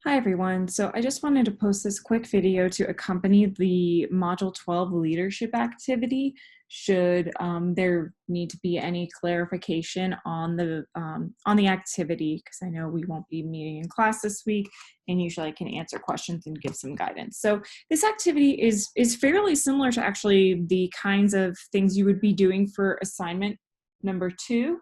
Hi everyone. So I just wanted to post this quick video to accompany the Module 12 leadership activity should there need to be any clarification on the activity, because I know we won't be meeting in class this week and usually I can answer questions and give some guidance. So this activity is fairly similar to actually the kinds of things you would be doing for assignment number 2.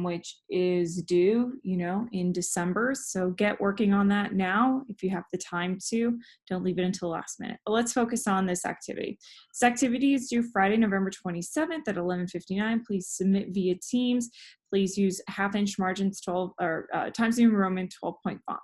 Which is due, in December. So get working on that now if you have the time to. Don't leave it until last minute. But let's focus on this activity. This activity is due Friday, November 27th at 11:59. Please submit via Teams. Please use half-inch margins, 12 or Times New Roman 12-point font.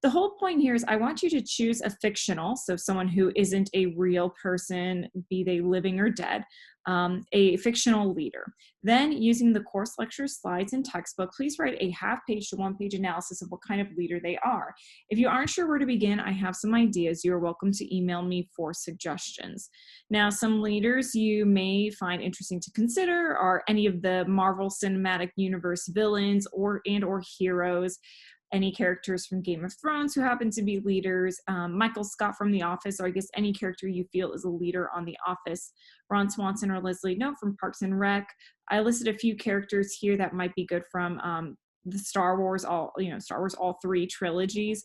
The whole point here is I want you to choose a fictional, so someone who isn't a real person, be they living or dead, a fictional leader. Then, using the course lecture slides and textbook, please write a half-page to one-page analysis of what kind of leader they are. If you aren't sure where to begin, I have some ideas. You are welcome to email me for suggestions. Now, some leaders you may find interesting to consider are any of the Marvel Cinematic Universe villains or heroes, any characters from Game of Thrones who happen to be leaders, Michael Scott from The Office, or I guess any character you feel is a leader on The Office, Ron Swanson or Leslie Knope from Parks and Rec. I listed a few characters here that might be good from the Star Wars all three trilogies.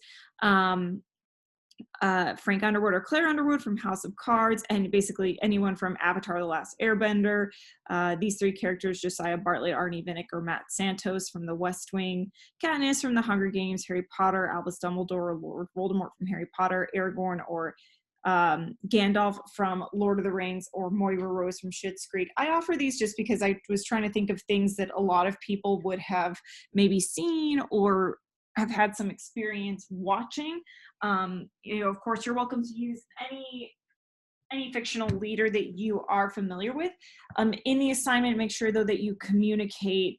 Frank Underwood or Claire Underwood from House of Cards, and basically anyone from Avatar: The Last Airbender. These three characters: Josiah Bartlett, Arnie Vinnick, or Matt Santos from The West Wing, Katniss from The Hunger Games, Harry Potter, Albus Dumbledore, Lord Voldemort from Harry Potter, Aragorn or Gandalf from Lord of the Rings, or Moira Rose from Schitt's Creek. I offer these just because I was trying to think of things that a lot of people would have maybe seen or have had some experience watching. Of course, you're welcome to use any fictional leader that you are familiar with. In the assignment, make sure though that you communicate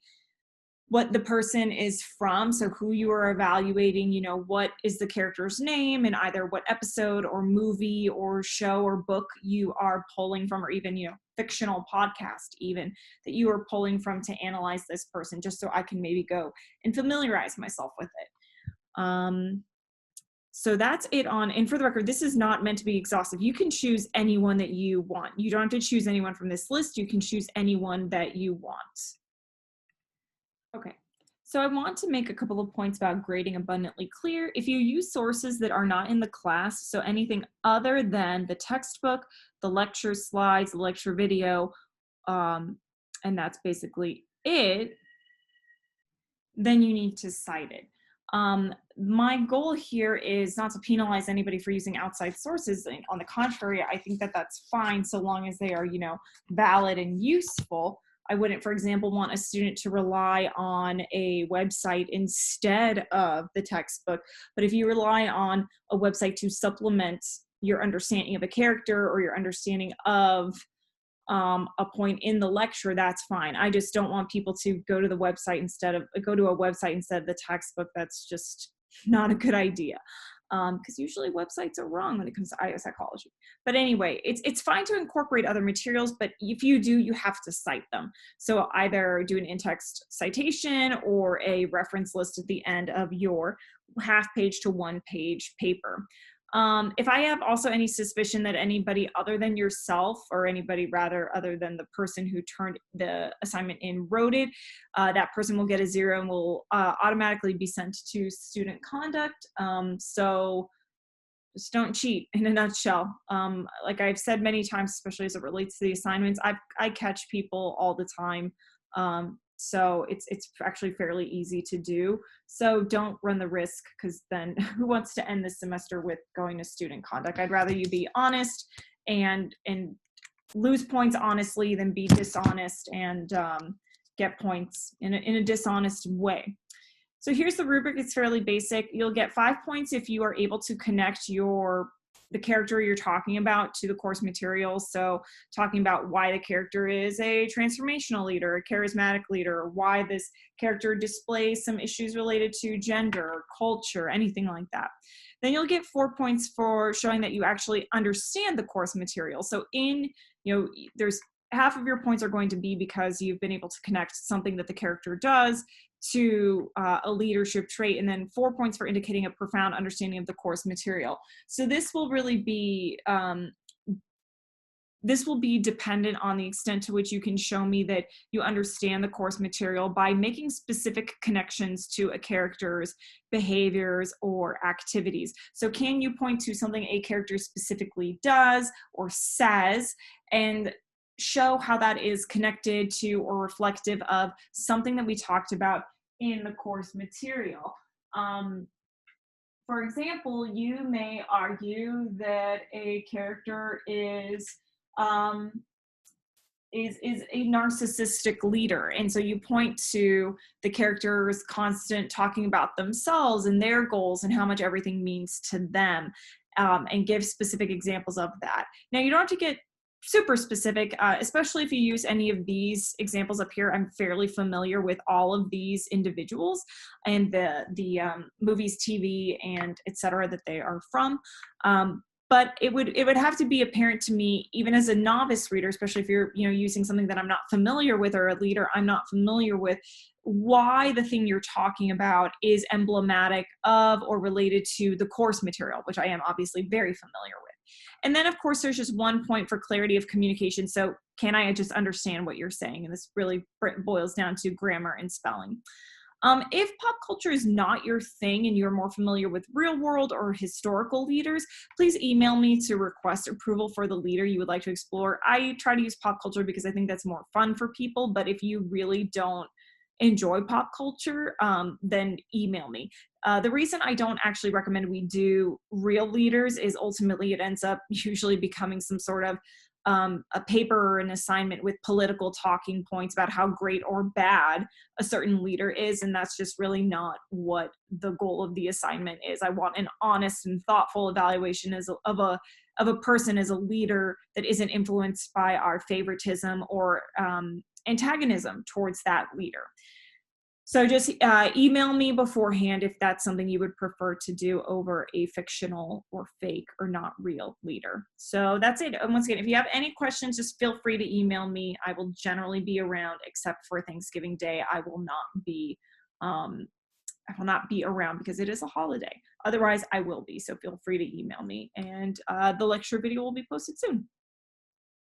what the person is from, so who you are evaluating, what is the character's name and either what episode or movie or show or book you are pulling from, or even, fictional podcast even that you are pulling from to analyze this person, just so I can maybe go and familiarize myself with it. So that's it and for the record, this is not meant to be exhaustive. You can choose anyone that you want. You don't have to choose anyone from this list. You can choose anyone that you want. Okay, so I want to make a couple of points about grading abundantly clear. If you use sources that are not in the class, so anything other than the textbook, the lecture slides, the lecture video, and that's basically it, then you need to cite it. My goal here is not to penalize anybody for using outside sources. On the contrary, I think that that's fine so long as they are, valid and useful. I wouldn't, for example, want a student to rely on a website instead of the textbook. But if you rely on a website to supplement your understanding of a character or your understanding of a point in the lecture, that's fine. I just don't want people to go to a website instead of the textbook. That's just not a good idea, because usually websites are wrong when it comes to IO psychology. But anyway, it's fine to incorporate other materials, but if you do, you have to cite them. So either do an in-text citation or a reference list at the end of your half-page to one-page paper. If I have also any suspicion that anybody other than yourself, or anybody rather other than the person who turned the assignment in wrote it, that person will get a 0 and will automatically be sent to student conduct. So just don't cheat, in a nutshell. Like I've said many times, especially as it relates to the assignments, I catch people all the time. So it's actually fairly easy to do. So don't run the risk, because then who wants to end this semester with going to student conduct? I'd rather you be honest and lose points honestly than be dishonest and get points in a dishonest way. So here's the rubric. It's fairly basic. You'll get 5 points if you are able to connect the character you're talking about to the course materials. So talking about why the character is a transformational leader, a charismatic leader, or why this character displays some issues related to gender or culture, anything like that. Then you'll get 4 points for showing that you actually understand the course material. So there's half of your points are going to be because you've been able to connect something that the character does to a leadership trait, and then 4 points for indicating a profound understanding of the course material. So this will be dependent on the extent to which you can show me that you understand the course material by making specific connections to a character's behaviors or activities. So can you point to something a character specifically does or says and show how that is connected to or reflective of something that we talked about in the course material? Um, for example, you may argue that a character um, is a narcissistic leader, and so you point to the character's constant talking about themselves and their goals and how much everything means to them, and give specific examples of that. Now, you don't have to get super specific, especially if you use any of these examples up here. I'm fairly familiar with all of these individuals and the movies, TV, and etc. that they are from. But it would have to be apparent to me, even as a novice reader, especially if you're using something that I'm not familiar with, or a leader I'm not familiar with, why the thing you're talking about is emblematic of or related to the course material, which I am obviously very familiar with. And then, of course, there's just 1 point for clarity of communication. So can I just understand what you're saying? And this really boils down to grammar and spelling. If pop culture is not your thing and you're more familiar with real world or historical leaders, please email me to request approval for the leader you would like to explore. I try to use pop culture because I think that's more fun for people, but if you really don't enjoy pop culture, then email me. The reason I don't actually recommend we do real leaders is ultimately it ends up usually becoming some sort of a paper or an assignment with political talking points about how great or bad a certain leader is, and that's just really not what the goal of the assignment is. I want an honest and thoughtful evaluation of a person as a leader that isn't influenced by our favoritism or antagonism towards that leader. So just email me beforehand if that's something you would prefer to do over a fictional or fake or not real leader. So that's it. And once again, if you have any questions, just feel free to email me. I will generally be around, except for Thanksgiving Day. I will not be around because it is a holiday. Otherwise, I will be. So feel free to email me, and the lecture video will be posted soon.